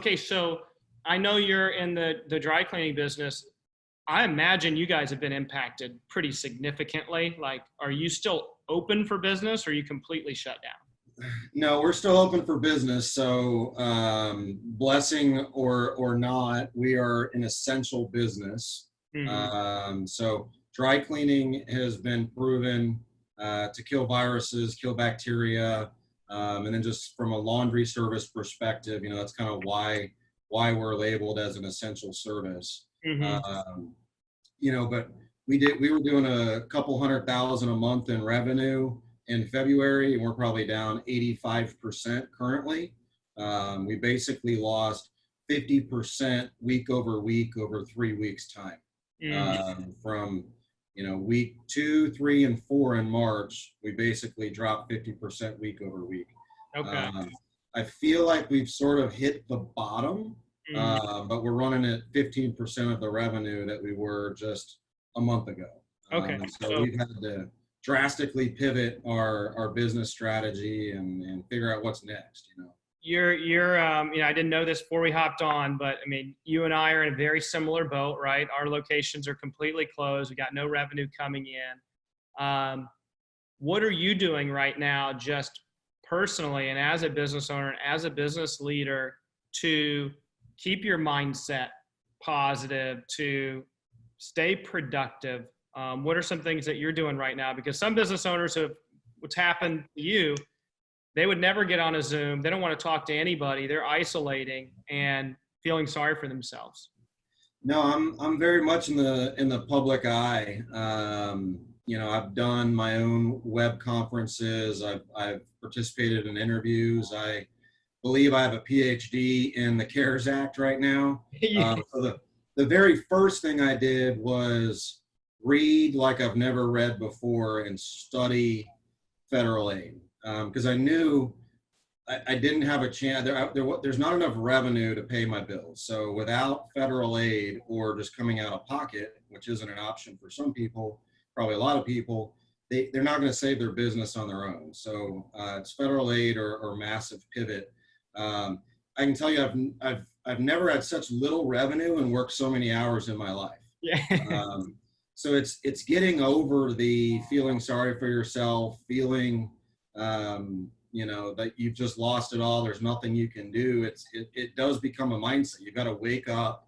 Okay, so I know you're in the dry cleaning business. I imagine you guys have been impacted pretty significantly. Like, are you still open for business or are you completely shut down? No, we're still open for business. So, blessing or not, we are an essential business. Hmm. So, dry cleaning has been proven to kill viruses, kill bacteria, and then just from a laundry service perspective, that's kind of why we're labeled as an essential service. Hmm. Um, but we were doing a couple 100,000 a month in revenue in February, and we're probably down 85% currently. We basically lost 50% week over week over 3 weeks time. Hmm. From week 2, 3, and 4 in March, we basically dropped 50% week over week. Okay. um, I feel like we've sort of hit the bottom, Hmm. but we're running at 15% of the revenue that we were just a month ago. Okay. And so So we've had to drastically pivot our business strategy and figure out what's next. I didn't know this before we hopped on, but I mean, you and I are in a very similar boat, right? Our locations are completely closed. We got no revenue coming in. What are you doing right now, just personally and as a business owner and as a business leader, to keep your mindset positive, to stay productive? What are some things that you're doing right now? Because some business owners have, what's happened to you, they would never get on a Zoom. They don't want to talk to anybody. They're isolating and feeling sorry for themselves. No, I'm very much in the public eye. I've done my own web conferences. I've participated in interviews. I believe I have a PhD in the CARES Act right now. So the very first thing I did was read like I've never read before and study federal aid, because I knew I didn't have a chance. There's not enough revenue to pay my bills. So without federal aid or just coming out of pocket, which isn't an option for some people, probably a lot of people, they're not going to save their business on their own. So it's federal aid or massive pivot. I can tell you, I've never had such little revenue and worked so many hours in my life. Yeah. So it's getting over the feeling sorry for yourself, feeling that you've just lost it all. There's nothing you can do. It does become a mindset. You got to wake up,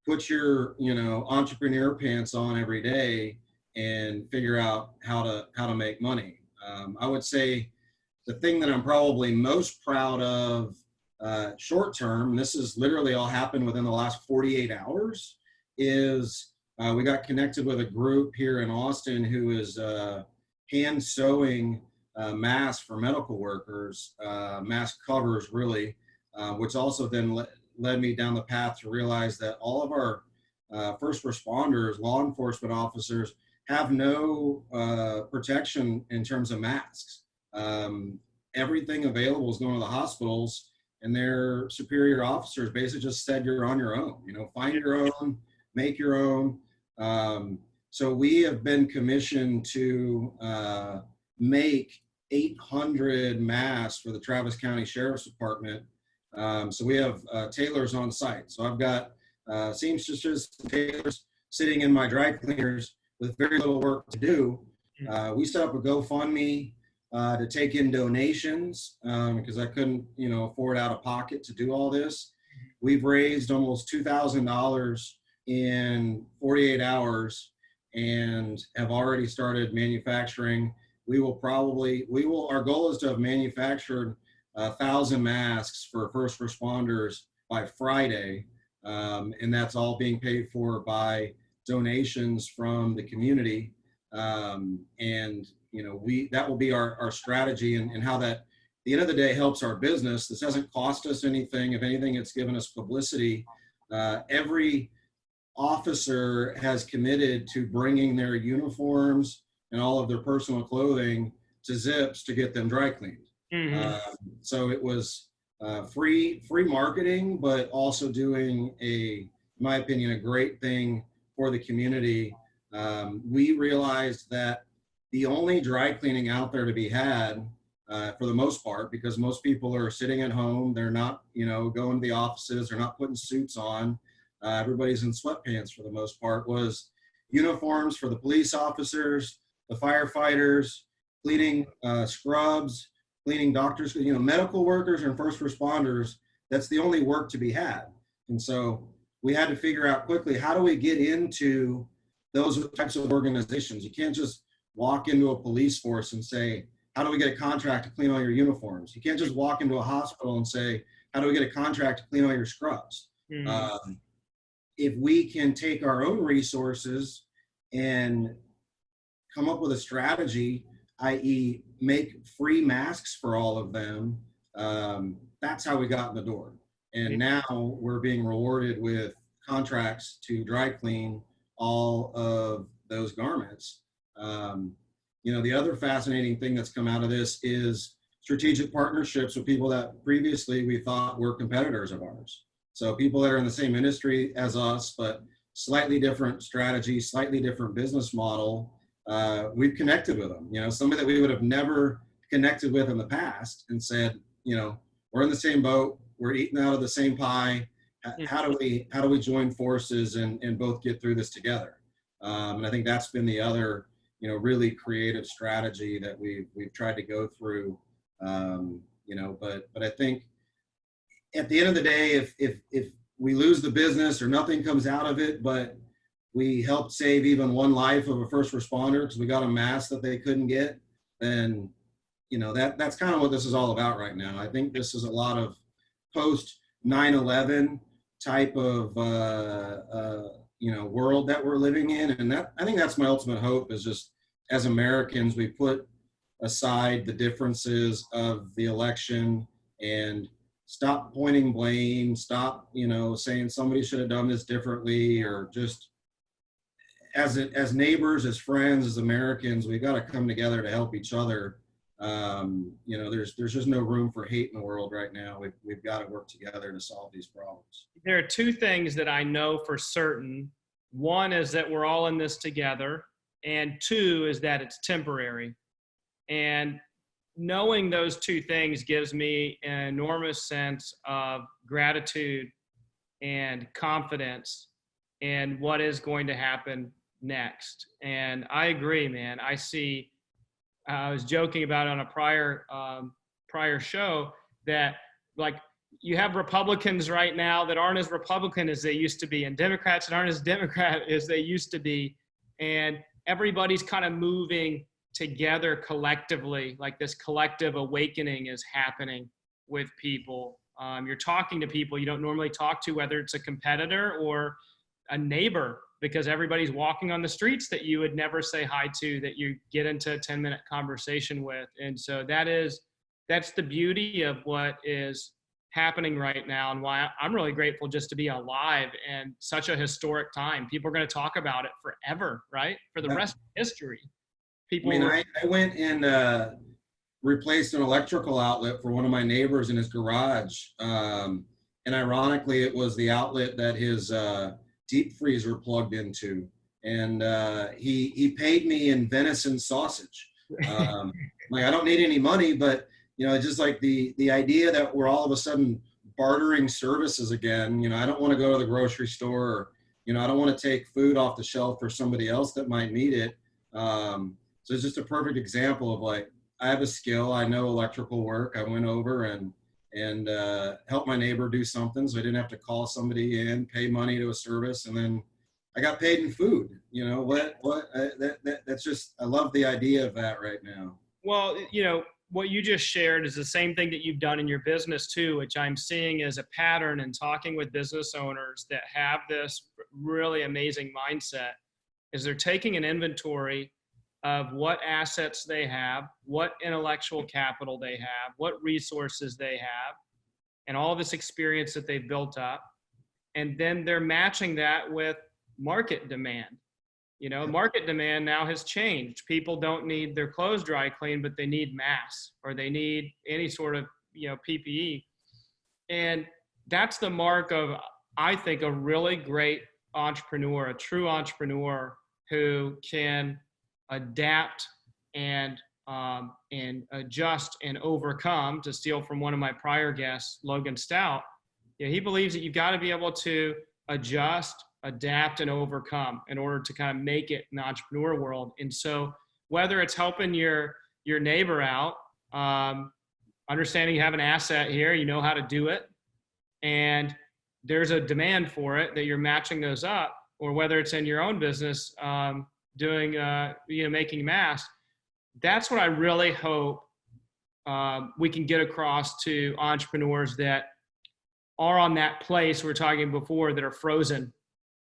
put your entrepreneur pants on every day, and figure out how to make money. I would say the thing that I'm probably most proud of short term, this is literally all happened within the last 48 hours, is we got connected with a group here in Austin who is hand sewing masks for medical workers, mask covers really, which also then led me down the path to realize that all of our first responders, law enforcement officers, have no protection in terms of masks. Everything available is going to the hospitals, and their superior officers basically just said you're on your own. Find your own, make your own. So we have been commissioned to make 800 masks for the Travis County Sheriff's Department. So we have tailors on site. So I've got seamstresses, tailors sitting in my dry cleaners with very little work to do. We set up a GoFundMe to take in donations because I couldn't, afford out of pocket to do all this. We've raised almost $2,000 in 48 hours and have already started manufacturing. Our goal is to have manufactured 1,000 masks for first responders by Friday. And that's all being paid for by donations from the community. And that will be our strategy and how that, at the end of the day, helps our business. This hasn't cost us anything. If anything, it's given us publicity. Every officer has committed to bringing their uniforms and all of their personal clothing to Zips to get them dry cleaned. Mm-hmm. So it was free marketing, but also doing in my opinion, a great thing for the community. We realized that the only dry cleaning out there to be had for the most part, because most people are sitting at home. They're not, going to the offices. They're not putting suits on. Everybody's in sweatpants for the most part. Was uniforms for the police officers, the firefighters, cleaning scrubs, cleaning doctors, medical workers and first responders. That's the only work to be had. And so we had to figure out quickly, how do we get into those types of organizations? You can't just walk into a police force and say, how do we get a contract to clean all your uniforms? You can't just walk into a hospital and say, how do we get a contract to clean all your scrubs? Mm-hmm. If we can take our own resources and come up with a strategy, i.e. make free masks for all of them, that's how we got in the door. And now we're being rewarded with contracts to dry clean all of those garments. The other fascinating thing that's come out of this is strategic partnerships with people that previously we thought were competitors of ours. So people that are in the same industry as us, but slightly different strategy, slightly different business model. We've connected with them, somebody that we would have never connected with in the past, and said, we're in the same boat, we're eating out of the same pie. How do we join forces and both get through this together? And I think that's been the other, really creative strategy that we've tried to go through. But I think at the end of the day, if we lose the business or nothing comes out of it, but we helped save even one life of a first responder because we got a mask that they couldn't get, then that's kind of what this is all about right now. I think this is a lot of post 9/11 type of world that we're living in, and I think that's my ultimate hope, is just as Americans we put aside the differences of the election and stop pointing blame, stop saying somebody should have done this differently, or just as neighbors, as friends, as Americans, we've got to come together to help each other. There's just no room for hate in the world right now. We've got to work together to solve these problems. There are two things that I know for certain. One is that we're all in this together, and two is that it's temporary. And knowing those two things gives me an enormous sense of gratitude and confidence in what is going to happen next. And I agree, man. I was joking about on a prior show that, like, you have Republicans right now that aren't as Republican as they used to be, and Democrats that aren't as Democrat as they used to be. And everybody's kind of moving together collectively, like this collective awakening is happening with people. You're talking to people you don't normally talk to, whether it's a competitor or a neighbor, because everybody's walking on the streets that you would never say hi to, that you get into a 10-minute conversation with. And so that's the beauty of what is happening right now, and why I'm really grateful just to be alive in such a historic time. People are going to talk about it forever, right? For the rest of history. I went and replaced an electrical outlet for one of my neighbors in his garage. And ironically, it was the outlet that his deep freezer plugged into. And he paid me in venison sausage. I don't need any money, but just like the idea that we're all of a sudden bartering services again. I don't want to go to the grocery store, or, I don't want to take food off the shelf for somebody else that might need it. So it's just a perfect example of, like, I have a skill. I know electrical work. I went over and helped my neighbor do something, so I didn't have to call somebody in, pay money to a service, and then I got paid in food. That's just, I love the idea of that right now. Well, what you just shared is the same thing that you've done in your business too, which I'm seeing as a pattern in talking with business owners that have this really amazing mindset, is they're taking an inventory of what assets they have, what intellectual capital they have, what resources they have, and all this experience that they've built up. And then they're matching that with market demand. Market demand now has changed. People don't need their clothes dry cleaned, but they need masks, or they need any sort of, PPE. And that's the mark of, I think, a really great entrepreneur, a true entrepreneur who can adapt and and adjust and overcome, to steal from one of my prior guests, Logan Stout. He believes that you've got to be able to adjust, adapt, and overcome in order to kind of make it in the entrepreneur world. And so whether it's helping your neighbor out, understanding you have an asset here, you know how to do it, and there's a demand for it, that you're matching those up, or whether it's in your own business, doing, making masks. That's what I really hope we can get across to entrepreneurs that are on that place we were talking before, that are frozen.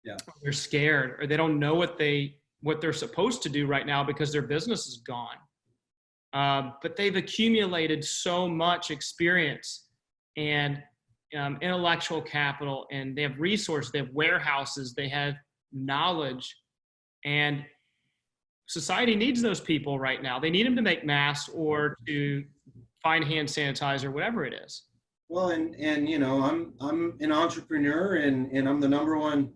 Yeah. They're scared, or they don't know what they're supposed to do right now because their business is gone. But they've accumulated so much experience and intellectual capital, and they have resources, they have warehouses, they have knowledge, and society needs those people right now. They need them to make masks or to find hand sanitizer, whatever it is. Well, and I'm an entrepreneur, and I'm the number one,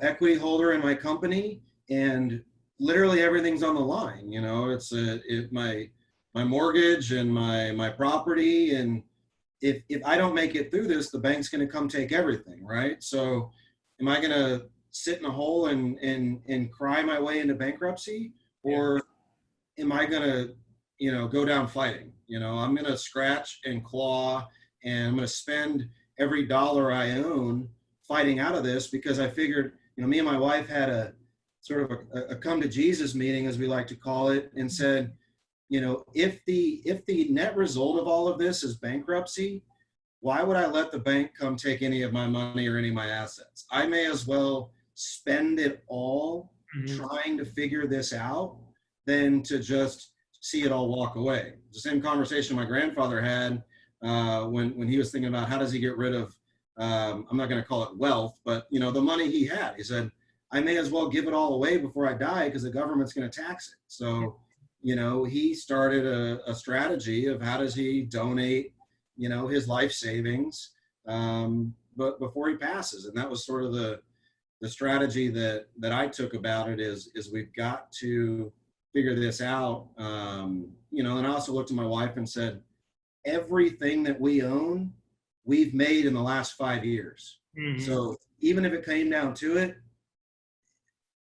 equity holder in my company, and literally everything's on the line. It's my mortgage and my property, and if I don't make it through this, the bank's going to come take everything, right? So, am I going to sit in a hole and cry my way into bankruptcy, or am I going to go down fighting? I'm going to scratch and claw, and I'm going to spend every dollar I own fighting out of this, because I figured, me and my wife had a sort of a come to Jesus meeting, as we like to call it, and said, if the net result of all of this is bankruptcy, why would I let the bank come take any of my money or any of my assets? I may as well spend it all trying to figure this out than to just see it all walk away. The same conversation my grandfather had when he was thinking about how does he get rid of, I'm not going to call it wealth, but the money he had. He said, I may as well give it all away before I die, because the government's going to tax it. So, he started a strategy of how does he donate, his life savings, but before he passes. And that was sort of the strategy that I took about it is we've got to figure this out. And I also looked at my wife and said, everything that we own, we've made in the last 5 years. So even if it came down to it,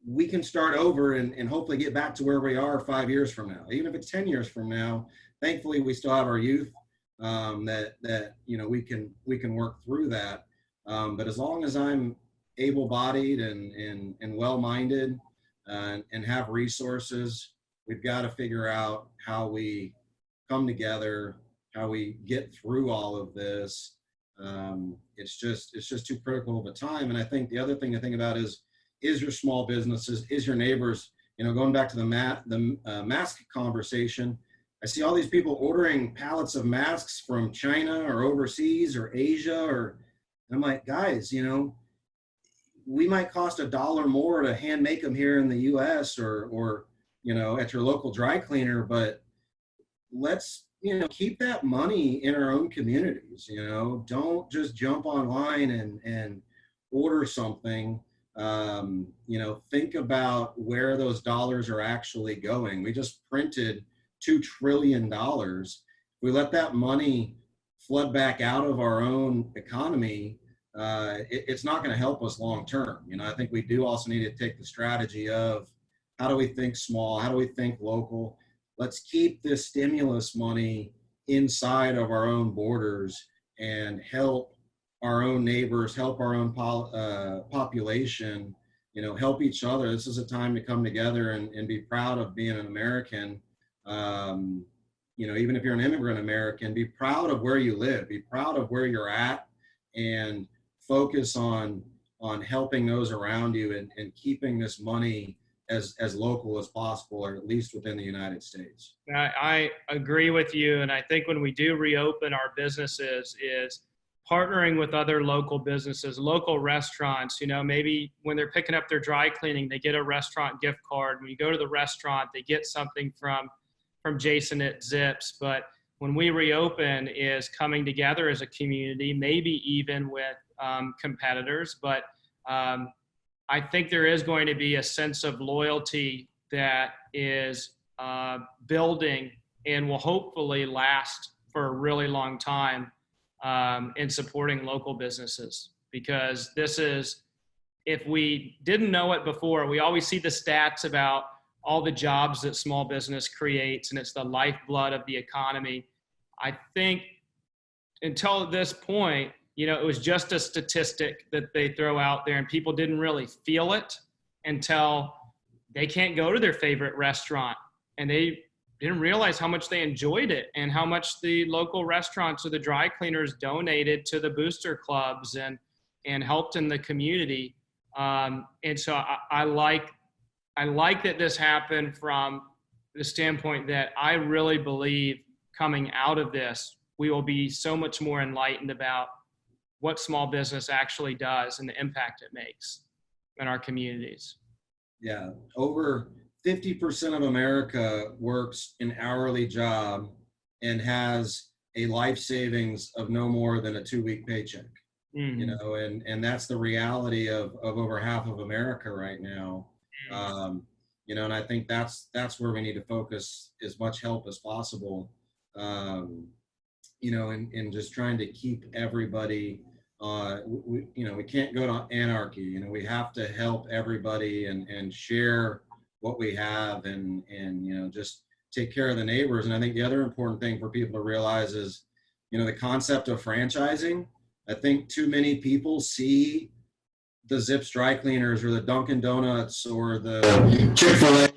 we can start over and hopefully get back to where we are 5 years from now. Even if it's 10 years from now, thankfully we still have our youth, that we can work through that. But as long as I'm able-bodied and well-minded and have resources, we've got to figure out how we come together, how we get through all of this. It's just too critical of a time. And I think the other thing to think about is your small businesses, is your neighbors. Going back to the mask conversation, I see all these people ordering pallets of masks from China or overseas or Asia, and I'm like, guys, we might cost $1 more to hand make them here in the U.S. or at your local dry cleaner, but let's keep that money in our own communities. Don't just jump online and order something. Think about where those dollars are actually going. We just printed $2 trillion. If we let that money flood back out of our own economy, it's not going to help us long term. I think we do also need to take the strategy of how do we think small? How do we think local? Let's keep this stimulus money inside of our own borders and help our own neighbors, help our own population, help each other. This is a time to come together and be proud of being an American. Even if you're an immigrant American, be proud of where you live, be proud of where you're at, and focus on helping those around you and keeping this money as local as possible, or at least within the United States. I agree with you. And I think when we do reopen our businesses is partnering with other local businesses, local restaurants. Maybe when they're picking up their dry cleaning, they get a restaurant gift card. When you go to the restaurant, they get something from Jason at Zips. But when we reopen is coming together as a community, maybe even with competitors. But I think there is going to be a sense of loyalty that is building and will hopefully last for a really long time in supporting local businesses. Because this is, if we didn't know it before, we always see the stats about all the jobs that small business creates, and it's the lifeblood of the economy. I think until this point, it was just a statistic that they throw out there, and people didn't really feel it until they can't go to their favorite restaurant, and they didn't realize how much they enjoyed it and how much the local restaurants or the dry cleaners donated to the booster clubs and helped in the community. And so I like that this happened from the standpoint that I really believe coming out of this, we will be so much more enlightened about what small business actually does and the impact it makes in our communities. Yeah, over 50% of America works an hourly job and has a life savings of no more than a 2-week paycheck. Mm-hmm. And that's the reality of over half of America right now. And I think that's where we need to focus as much help as possible, in just trying to keep everybody, we can't go to anarchy. We have to help everybody and share what we have and just take care of the neighbors. And I think the other important thing for people to realize is, the concept of franchising. I think too many people see the Zips dry cleaners or the Dunkin' Donuts or the Chick-fil-A.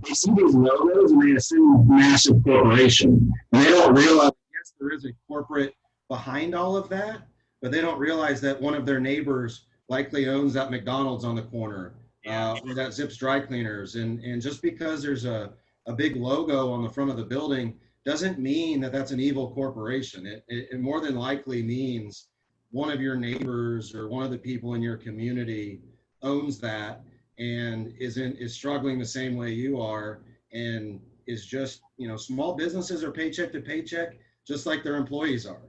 They see these logos and they assume massive corporation. And they don't realize, yes, there is a corporate behind all of that, but they don't realize that one of their neighbors likely owns that McDonald's on the corner, or that Zips dry cleaners. And just because there's a big logo on the front of the building doesn't mean that that's an evil corporation. It more than likely means one of your neighbors or one of the people in your community owns that and is struggling the same way you are, and is just, small businesses are paycheck to paycheck, just like their employees are.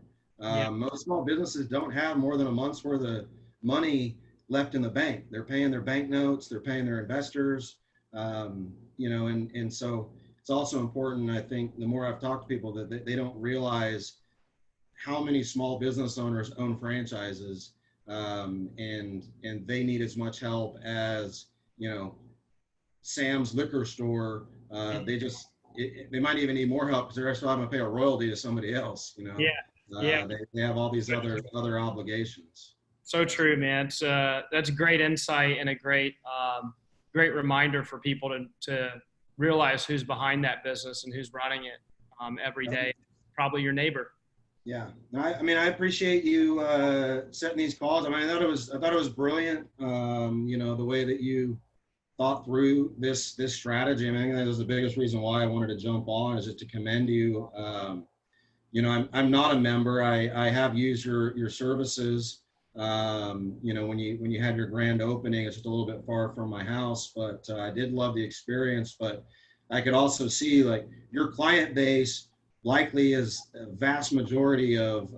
Most small businesses don't have more than a month's worth of money left in the bank. They're paying their bank notes, they're paying their investors, and so it's also important, I think, the more I've talked to people, that they don't realize how many small business owners own franchises, and they need as much help as, Sam's liquor store. They might even need more help because they're still having to pay a royalty to somebody else. They have all these other obligations. So true, man. It's that's great insight and a great reminder for people to realize who's behind that business and who's running it every day. Probably your neighbor. Yeah, I appreciate you setting these calls. I thought it was brilliant. The way that you thought through this strategy. I think that was the biggest reason why I wanted to jump on, is just to commend you. I'm not a member. I have used your services. When you had your grand opening, it's just a little bit far from my house, but I did love the experience. But I could also see, like, your client base likely is a vast majority of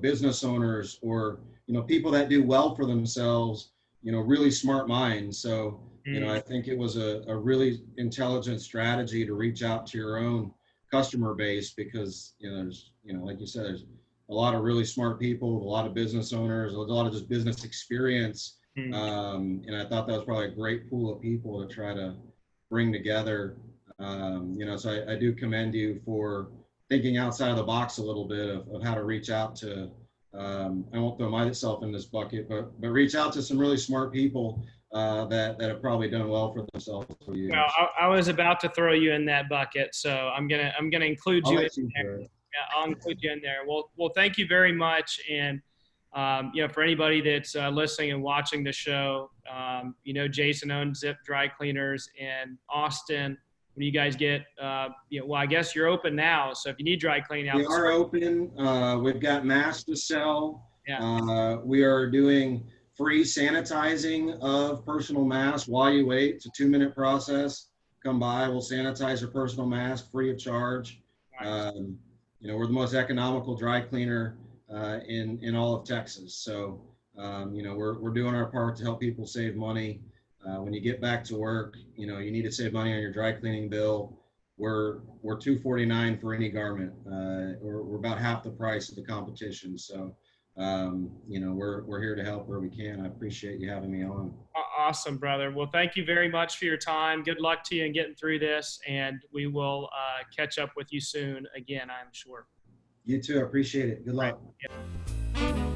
business owners or people that do well for themselves, really smart minds. So I think it was a really intelligent strategy to reach out to your own customer base, because there's like you said, there's a lot of really smart people, a lot of business owners, a lot of just business experience, and I thought that was probably a great pool of people to try to bring together. So I do commend you for thinking outside of the box a little bit of how to reach out to, I won't throw myself in this bucket, but reach out to some really smart people that have probably done well for themselves for years. Well, I was about to throw you in that bucket, so I'm gonna include you in there. Yeah, I'll include you in there. Well, thank you very much. And for anybody that's listening and watching the show, Jason owns Zip Dry Cleaners in Austin. When you guys get, I guess you're open now. So if you need dry cleaning out, we are open. We've got masks to sell. Yeah. We are doing free sanitizing of personal masks while you wait. It's a 2-minute process. Come by, we'll sanitize your personal mask free of charge. Nice. We're the most economical dry cleaner in all of Texas. So, we're doing our part to help people save money. When you get back to work, you need to save money on your dry cleaning bill. we're $249 for any garment. We're about half the price of the competition. So, you know, we're here to help where we can. I appreciate you having me on. Awesome, brother. Well, thank you very much for your time. Good luck to you in getting through this, and we will catch up with you soon again, I'm sure. You too. I appreciate it. Good luck. Right. Yeah.